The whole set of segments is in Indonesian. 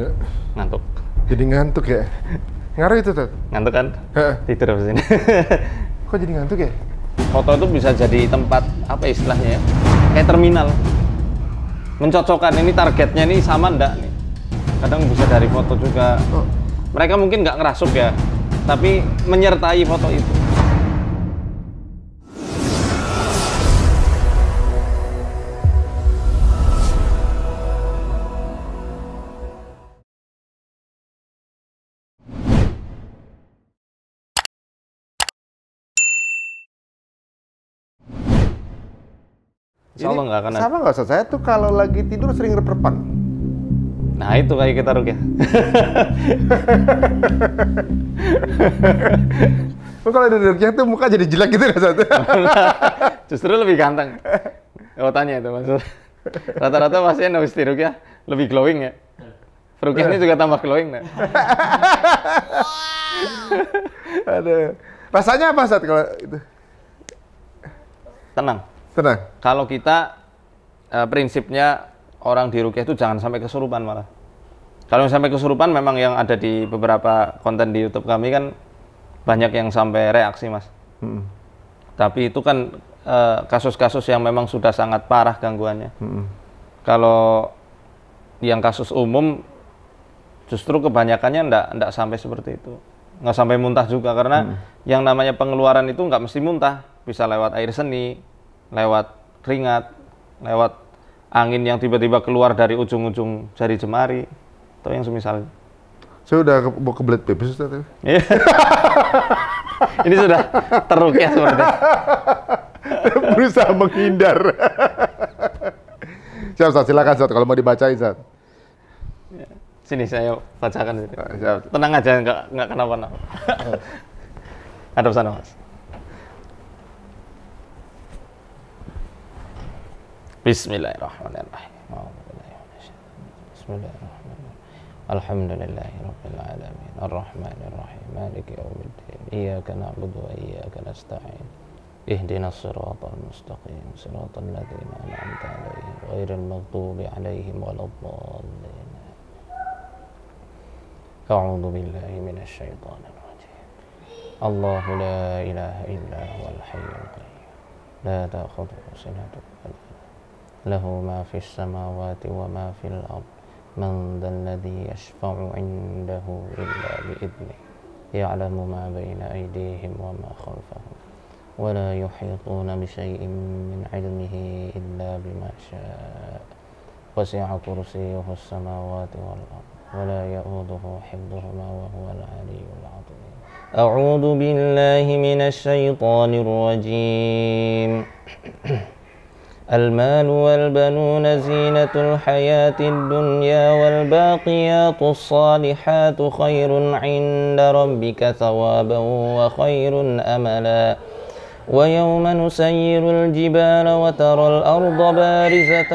Ya. Ngantuk. Jadi ngantuk ya? Ngaruh itu tuh? Ngantuk kan? Tidur habis ini. Kok jadi ngantuk ya? Foto itu bisa jadi tempat, apa istilahnya ya? Kayak terminal. Mencocokkan ini targetnya ini sama enggak nih. Kadang bisa dari foto juga. Mereka mungkin nggak ngerasuk ya, tapi menyertai foto itu. Insya Allah nggak akan. Sama nggak Ustaz? Saya tuh kalau lagi tidur sering rep-repan. Nah itu kayak kita Rukyah. Kalau ada Rukyah tuh muka jadi jelek gitu nggak Ustaz? Justru lebih ganteng. Kalau tanya itu maksud. Rata-rata pasien habis di Rukyah lebih glowing ya. Rukyah ini juga tambah glowing nggak? Aduh. Rasanya apa Ustaz kalau itu? Tenang. Tenang. Kalau kita prinsipnya orang di Rukyah itu jangan sampai kesurupan malah. Kalau sampai kesurupan memang yang ada di beberapa konten di YouTube kami kan banyak yang sampai reaksi mas. Tapi itu kan kasus-kasus yang memang sudah sangat parah gangguannya. Kalau yang kasus umum justru kebanyakannya ndak sampai seperti itu. Nggak sampai muntah juga karena yang namanya pengeluaran itu nggak mesti muntah. Bisa lewat air seni, lewat keringat, lewat angin yang tiba-tiba keluar dari ujung-ujung jari jemari atau yang semisal. Saya udah mau kebelet pipis Ustaz. Ini sudah terukyah seperti berusaha menghindar. Siap Ustaz, silakan Ustaz kalau mau dibacain Ustaz. Sini saya bacakan. Siap. Tenang aja, nggak kenapa-napa. Hadap sana mas. Bismillahirrahmanirrahim. Bismillahirrahmanirrahim. Alhamdulillahi rabbil alamin. Arrahmanirrahim. Maliki yaumiddin. Iyyaka na'budu wa iyyaka nasta'in. Ihdinas siratal mustaqim. Siratal ladzina an'amta 'alaihim ghairil maghdubi 'alaihim waladdallin. A'udzu billahi minasy syaithanir rajim. Allahu la ilaha illa huwal hayyul qayyum. La ta'khudhuhu sinatun wa la nawm. له ما في السماوات وما في الأرض من ذا الذي يشفع عنده إلا بإذنه يعلم ما بين أيديهم وما خلفهم ولا يحيطون بشيء من علمه إلا بما شاء وسع كرسيه السماوات والأرض ولا يؤوده حفظهما وهو العلي العظيم. أعوذ بالله من الشيطان الرجيم. المال والبنون زينة الحياة الدنيا والباقيات الصالحات خير عند ربك ثوابا وخير أملا ويوم نسير الجبال وترى الأرض بارزة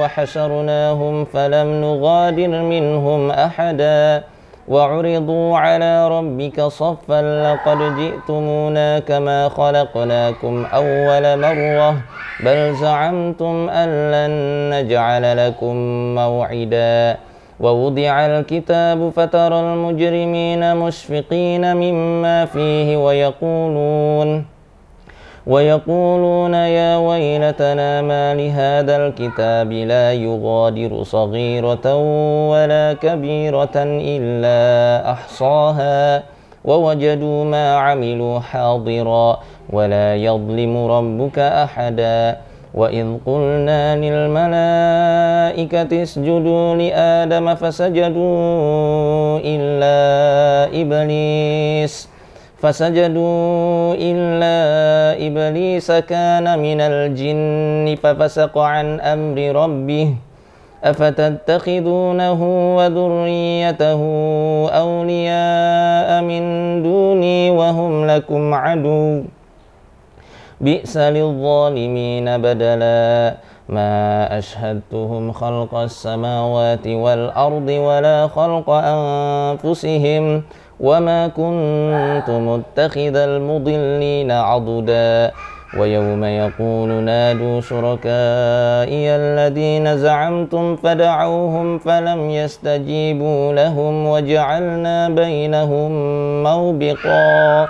وحشرناهم فلم نغادر منهم أحدا وعرضوا على ربك صفا لقد جئتمونا كما خلقناكم أول مرة بل زعمتم أن لن نجعل لكم موعدا ووضع الكتاب فترى المجرمين مشفقين مما فيه ويقولون يا ويلتنا ما لهذا الكتاب لا يغادر صغيرة ولا كبيرة إلا أحصاها ووجدوا ما عملوا حاضرا ولا يظلم ربك أحدا وإذ قلنا للملائكة اسجدوا لآدم فسجدوا إلا إبليس كان من الجن ففسق عن أمر ربه أفتتخذونه وذريته أولياء من دوني وهم لكم عدو بئس للظالمين بدلا ما أشهدتهم خلق السماوات والأرض ولا خلق أنفسهم وما كنت متخذ المضلين عضدا ويوم يقول نادوا شركائي الذين زعمتم فدعوهم فلم يستجيبوا لهم وجعلنا بينهم موبقا.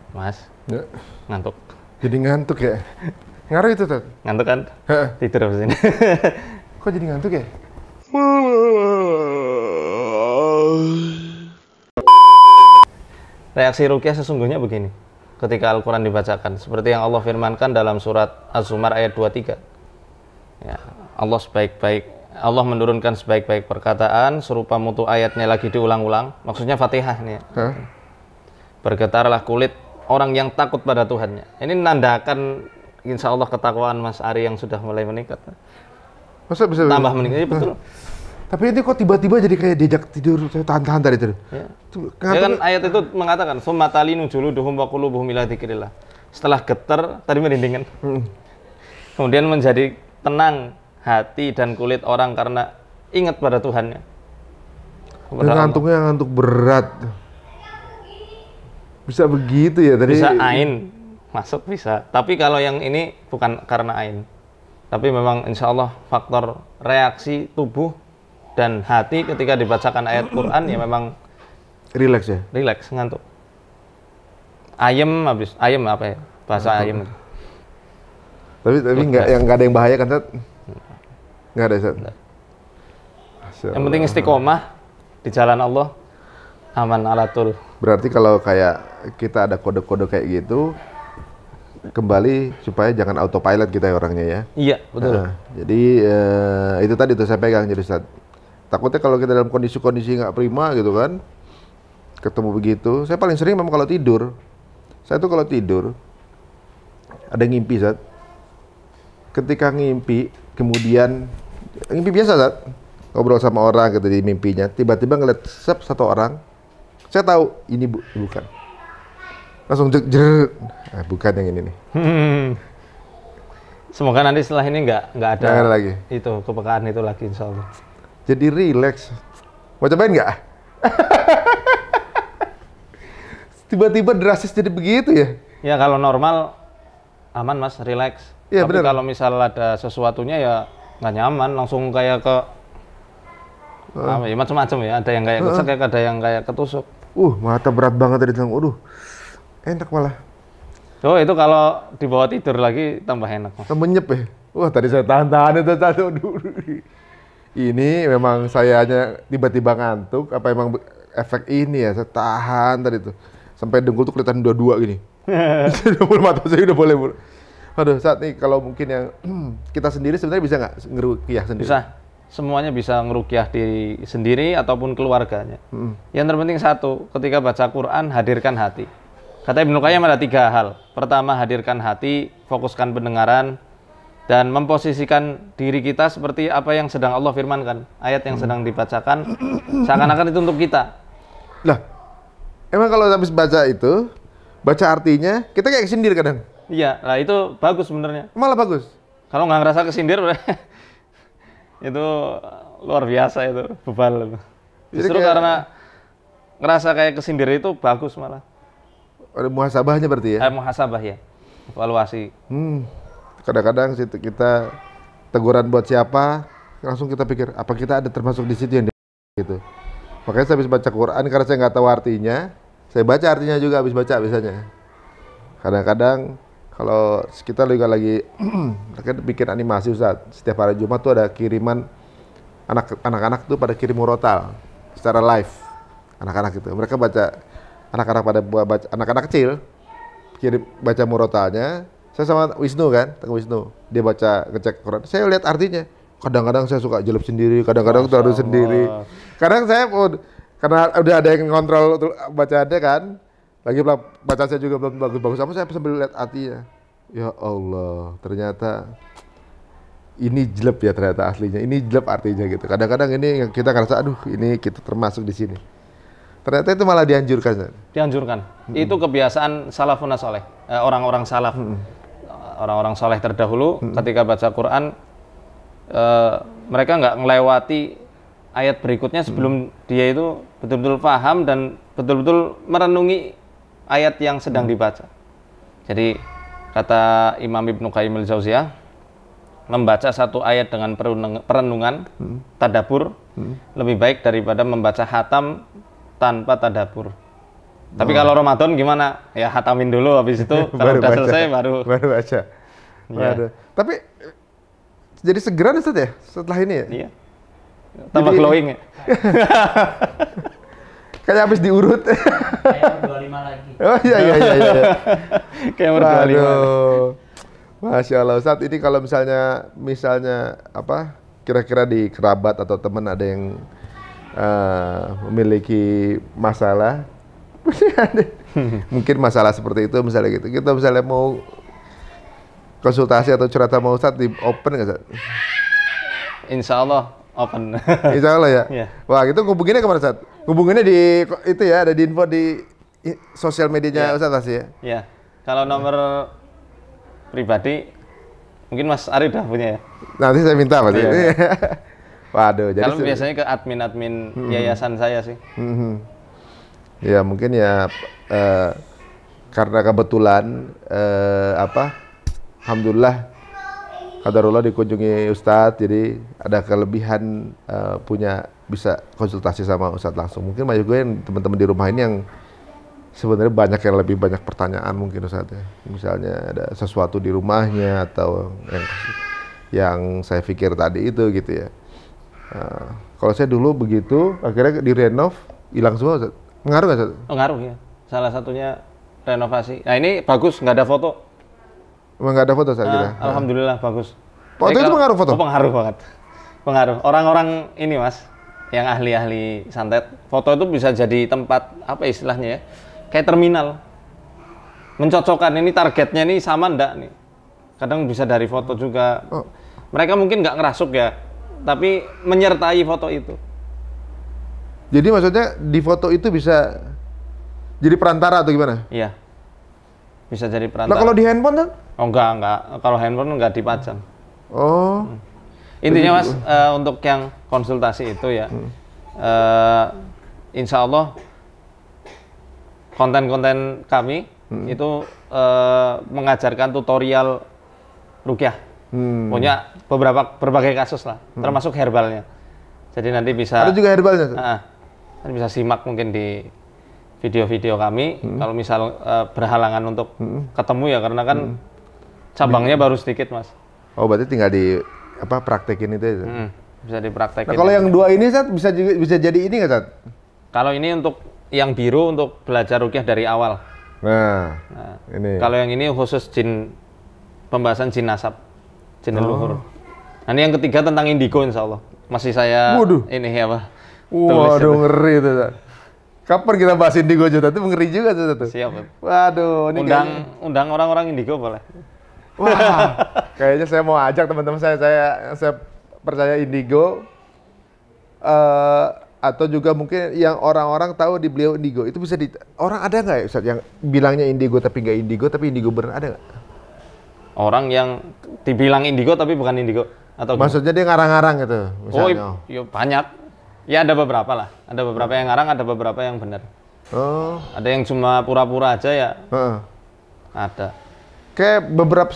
Mas, Ya. ngantuk. Jadi ngantuk ya? Ngaruh itu, Tat? Ngantuk kan? Heeh. Tidur abis ini. Kok jadi ngantuk ya? Reaksi ruqyah sesungguhnya begini. Ketika Al-Quran dibacakan. Seperti yang Allah firmankan dalam surat Az-Zumar ayat 23. Ya, Allah menurunkan sebaik-baik perkataan, serupa mutu ayatnya lagi diulang-ulang. Maksudnya Fatihah ini ya. Hah? Bergetarlah kulit orang yang takut pada Tuhannya. Ini menandakan insya Allah ketakwaan Mas Ari yang sudah mulai meningkat. Masa bisa Tambah meningkat, ya, betul. Tapi ini kok tiba-tiba jadi kayak diajak tidur, saya tahan-tahan tadi tuh. Ya. Tuh, Ya kan ayat itu mengatakan summa talinu juluduhum wa qulubuhum ila dzikrillah. Setelah getar tadi merinding kan. Kemudian menjadi tenang hati dan kulit orang karena ingat pada Tuhannya. Kepada Allah. Ngantuknya ngantuk berat. Bisa begitu ya tadi? Bisa ain masuk bisa. Tapi kalau yang ini bukan karena ain. Tapi memang insya Allah faktor reaksi tubuh dan hati ketika dibacakan ayat Quran ya memang Relax ya? rileks, ngantuk. Ayem apa ya? Bahasa ayem. Tapi nggak ada yang bahaya kan, Tat? Nggak ada, Tat? Yang penting istiqomah di jalan Allah, aman alatul. Berarti kalau kayak kita ada kode-kode kayak gitu, kembali supaya jangan autopilot kita ya orangnya ya. Iya, betul. Nah, jadi itu tadi tuh saya pegang jadi Ustaz. Takutnya kalau kita dalam kondisi-kondisi nggak prima gitu kan, ketemu begitu. Saya paling sering memang kalau tidur. Saya tuh kalau tidur ada ngimpi, Ustaz. Ketika ngimpi, kemudian ngimpi biasa, Ustaz. Ngobrol sama orang gitu di mimpinya, tiba-tiba ngeliat satu orang, saya tahu ini bukan. Langsung jer, bukan yang ini nih. Semoga nanti setelah ini nggak ada lagi. Itu kepekaan itu lagi insya Allah. Jadi relax. Mau cobain nggak? Tiba-tiba drastis jadi begitu ya? Ya kalau normal aman Mas, relax. Iya, tapi bener. kalau misal ada sesuatunya ya nggak nyaman, langsung kayak ke apa ya, macam-macam ya. Ada yang kayak kecekek, ada yang kayak ketusuk. Mata berat banget tadi bilang. Enak malah. Oh itu kalau dibawa tidur lagi tambah enak Mas. Menyep ya. Tadi saya tahan-tahan itu satu dulu. Ini memang sayanya tiba-tiba ngantuk, apa emang efek ini ya? Saya tahan tadi tuh. Sampai dengkul tuh kelihatan dua-dua gini. Udah mulai mata saya udah boleh. Aduh, saat nih kalau mungkin yang kita sendiri sebenarnya bisa nggak ngeruqyah sendiri? Bisa. Semuanya bisa ngeruqyah diri sendiri ataupun keluarganya. Yang terpenting satu, ketika baca Quran hadirkan hati. Kata Ibnu Qayyim ada 3 hal. Pertama, hadirkan hati, fokuskan pendengaran, dan memposisikan diri kita seperti apa yang sedang Allah firmankan. Ayat yang sedang dibacakan, seakan-akan itu untuk kita. Lah, emang kalau habis baca itu, baca artinya, kita kayak kesindir kadang. Iya, nah itu bagus sebenarnya. Malah bagus. Kalau nggak ngerasa kesindir, itu luar biasa itu, bebal. Justru karena ngerasa kayak kesindir itu bagus malah. Ada muhasabahnya berarti ya? Muhasabah ya, evaluasi. Kadang-kadang kita teguran buat siapa, langsung kita pikir, apa kita ada termasuk di situ yang gitu. Makanya saya habis baca Quran, karena saya nggak tahu artinya, saya baca artinya juga habis baca biasanya. Kadang-kadang kalau kita juga lagi bikin animasi Ustaz, setiap hari Jumat tuh ada kiriman anak-anak tuh pada kirim murotal secara live. Anak-anak itu, mereka baca, anak-anak kecil kirim baca murotalnya. Saya sama Wisnu kan, Tengku Wisnu, dia baca ngecek Quran. Saya lihat artinya. Kadang-kadang saya suka jelek sendiri, kadang-kadang taruh sendiri. Kadang saya karena udah ada yang ngontrol bacaannya kan. Lagi baca saya juga belum bagus-bagus sama, saya sambil lihat artinya. Ya Allah, ternyata ini jelek ya ternyata aslinya, ini jelek artinya gitu. Kadang-kadang ini yang kita ngerasa, aduh ini kita termasuk di sini. Ternyata itu malah dianjurkan. Ustaz. Dianjurkan. Itu kebiasaan salafun saleh, orang-orang salaf. Orang-orang saleh terdahulu ketika baca Quran, mereka nggak melewati ayat berikutnya sebelum dia itu betul-betul paham dan betul-betul merenungi ayat yang sedang dibaca. Jadi kata Imam Ibnu Qayyim al-Jauziyah, membaca satu ayat dengan perenungan, tadabbur, lebih baik daripada membaca hatam tanpa tadabbur. Tapi kalau Ramadan gimana? Ya hatamin dulu, habis itu kalau udah selesai baru baca. Ya. Tapi jadi segeran Ustaz ya setelah ini ya? Iya. Tambah glowing ya. Kayak habis diurut. Kayak 25 lagi. Oh iya. Kayak umur 25. Masya Allah Ustaz, ini kalau misalnya apa kira-kira di kerabat atau teman ada yang memiliki masalah, mungkin masalah seperti itu misalnya gitu, kita misalnya mau konsultasi atau curhat sama Ustaz, di open nggak Ustaz? Insya Allah open. Insya Allah ya. Iya. Wah itu hubunginnya kemana Ustaz? Hubunginnya di itu ya, ada di info di sosial medianya Ustaz pasti ya? Iya. Kalau nomor pribadi mungkin Mas Ari udah punya ya. Nanti saya minta Mas. Iya. Waduh. Jadi Kalau biasanya ke admin yayasan saya sih. Ya mungkin ya karena kebetulan alhamdulillah qadarullah dikunjungi Ustadz, jadi ada kelebihan bisa konsultasi sama Ustadz langsung. Mungkin banyak gue yang teman-teman di rumah ini yang sebenarnya banyak yang lebih banyak pertanyaan mungkin Ustadz ya. Misalnya ada sesuatu di rumahnya atau yang saya pikir tadi itu gitu ya. Kalau saya dulu begitu, akhirnya direnov, hilang semua Ustadz. Ngaruh nggak Ustadz? Oh, ngaruh ya. Salah satunya renovasi. Nah ini bagus, nggak ada foto. Emang nggak ada foto Ustadz kita? Alhamdulillah bagus. Foto itu pengaruh foto? Oh, pengaruh banget. Pengaruh. Orang-orang ini Mas, yang ahli-ahli santet, foto itu bisa jadi tempat, apa istilahnya ya, kayak terminal. Mencocokkan ini targetnya nih sama ndak nih. Kadang bisa dari foto juga. Mereka mungkin nggak ngerasuk ya, tapi menyertai foto itu. Jadi maksudnya di foto itu bisa jadi perantara atau gimana? Iya. Bisa jadi perantara. Nah kalau di handphone kan? Oh enggak. Kalau handphone enggak dipajang. Oh. Intinya Mas, untuk yang konsultasi itu ya, insya Allah konten-konten kami itu mengajarkan tutorial ruqyah. Punya berbagai kasus lah, termasuk herbalnya. Jadi nanti bisa. Ada juga herbalnya? Nanti bisa simak mungkin di video-video kami. Kalau misal berhalangan untuk ketemu ya, karena kan cabangnya baru sedikit Mas. Oh berarti tinggal praktekin itu ya? Bisa dipraktekin. Nah kalau yang dua ini Sat, bisa jadi ini nggak Sat? Kalau ini untuk yang biru untuk belajar ruqyah dari awal. Nah ini. Kalau yang ini khusus pembahasan jin nasab, jin leluhur. Nah ini yang ketiga tentang indigo insya Allah. Masih saya ini apa? Waduh ngeri itu Sat. Kapan kita bahas indigo juga? Itu ngeri juga tuh. Siap. Waduh. Ini undang orang-orang indigo boleh. Wah, kayaknya saya mau ajak teman-teman saya percaya indigo, atau juga mungkin yang orang-orang tahu di beliau indigo itu bisa orang ada nggak ya Ustaz yang bilangnya indigo tapi nggak indigo tapi indigo beneran ada nggak? Orang yang dibilang indigo tapi bukan indigo atau maksudnya dia ngarang-ngarang gitu misalnya? Oh, banyak. Ya ada beberapa lah. Ada beberapa yang ngarang, ada beberapa yang benar. Oh. Ada yang cuma pura-pura aja ya. Ada. Kayak beberapa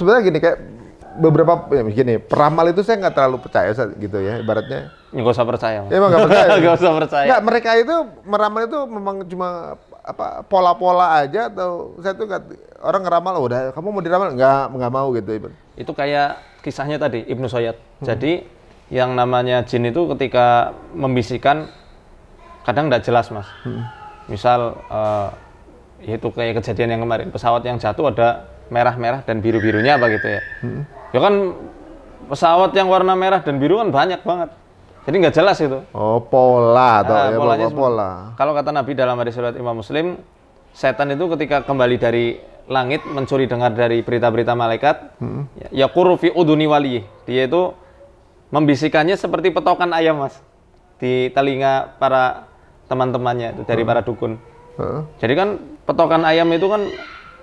ya gini, peramal itu saya nggak terlalu percaya gitu ya ibaratnya. Nggak usah percaya. Emang nggak percaya? Nggak usah percaya. Nggak, mereka itu meramal itu memang cuma pola-pola aja atau saya tuh orang ngeramal udah kamu mau diramal nggak mau gitu. Itu kayak kisahnya tadi Ibnu Soyad. Jadi yang namanya jin itu ketika membisikkan kadang nggak jelas Mas. Misal itu kayak kejadian yang kemarin pesawat yang jatuh ada merah-merah dan biru-birunya apa gitu ya. Ya kan pesawat yang warna merah dan biru kan banyak banget. Jadi nggak jelas itu. Oh, pola atau ya pola. Kalau kata Nabi dalam hadis riwayat Imam Muslim, setan itu ketika kembali dari langit mencuri dengar dari berita-berita malaikat, ya quru fi uduni wali. Dia itu Membisikannya seperti petokan ayam, Mas, di telinga para teman-temannya itu dari para dukun. Jadi kan petokan ayam itu kan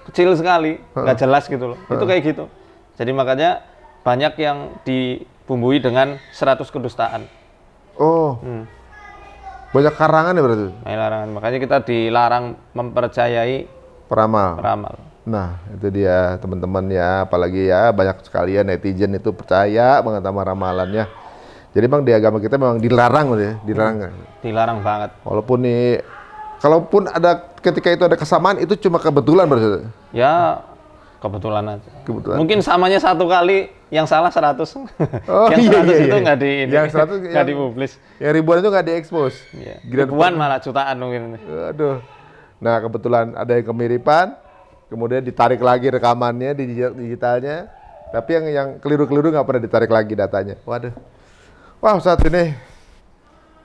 kecil sekali, nggak jelas gitu loh. Itu kayak gitu. Jadi makanya banyak yang dibumbui dengan 100 kedustaan. Oh. Banyak karangan ya berarti? Banyak larangan. Makanya kita dilarang mempercayai peramal. Nah, itu dia teman-teman ya, apalagi ya banyak sekalian netizen itu percaya banget sama ramalannya. Jadi memang di agama kita memang dilarang gitu ya, dilarang. Dilarang banget. Walaupun nih, kalaupun ada ketika itu ada kesamaan itu cuma kebetulan berarti. Ya kebetulan aja. Kebetulan. Mungkin samanya satu kali, yang salah 100. Oh, yang 100 itu iya. nggak Yang 100 nggak dipublis. Yang ribuan itu nggak diekspos. Iya. Giliran Ribuan malah jutaan mungkin. Aduh. Nah, kebetulan ada yang kemiripan, kemudian ditarik lagi rekamannya di digitalnya, tapi yang keliru-keliru nggak pernah ditarik lagi datanya. Waduh. Wah, Ustadz ini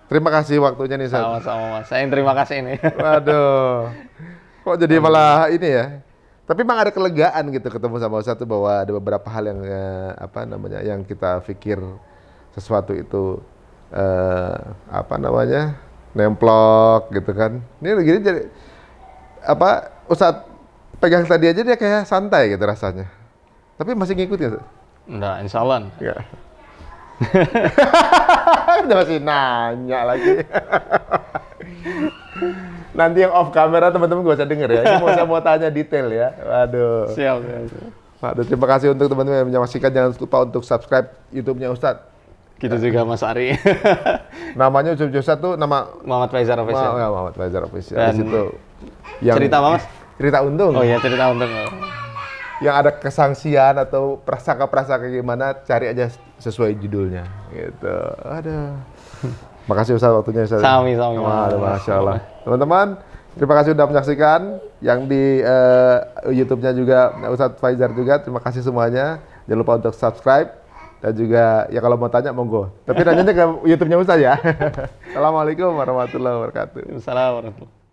terima kasih waktunya nih, Ustadz. Sama-sama, Mas. Saya yang terima kasih ini. Waduh. Kok jadi malah ini ya? Tapi memang ada kelegaan gitu ketemu sama Ustadz tuh bahwa ada beberapa hal yang apa namanya yang kita pikir sesuatu itu apa namanya nemplok gitu kan. Ini begini jadi apa Ustadz pegang tadi aja dia kayak santai gitu rasanya. Tapi masih ngikut nggak? Enggak, insya Allah. Enggak. Udah masih nanya lagi. Nanti yang off kamera teman-teman gak usah denger ya. Ini saya mau tanya detail ya. Waduh. Siap. Waduh, terima kasih untuk teman-teman yang menyaksikan. Jangan lupa untuk subscribe YouTube-nya Ustadz. Gitu juga Mas Ari. Namanya Ustadz tuh nama Muhammad Faizar Official. Muhammad Faizar Official. Dan di situ yang cerita apa, Mas? Cerita untung. Oh iya, cerita untung. Yang ada kesangsian atau prasangka-prasangka gimana, cari aja sesuai judulnya gitu. Aduh. Makasih Ustadz waktunya Ustadz. Sami-sami. Waduh, Masya Allah. Teman-teman, terima kasih sudah menyaksikan. Yang di YouTube-nya juga Ustadz Faizar juga. Terima kasih semuanya. Jangan lupa untuk subscribe. Dan juga, ya kalau mau tanya, monggo. Tapi nanyanya ke YouTube-nya Ustadz ya. Assalamualaikum warahmatullahi wabarakatuh. Assalamualaikum warahmatullahi wabarakatuh.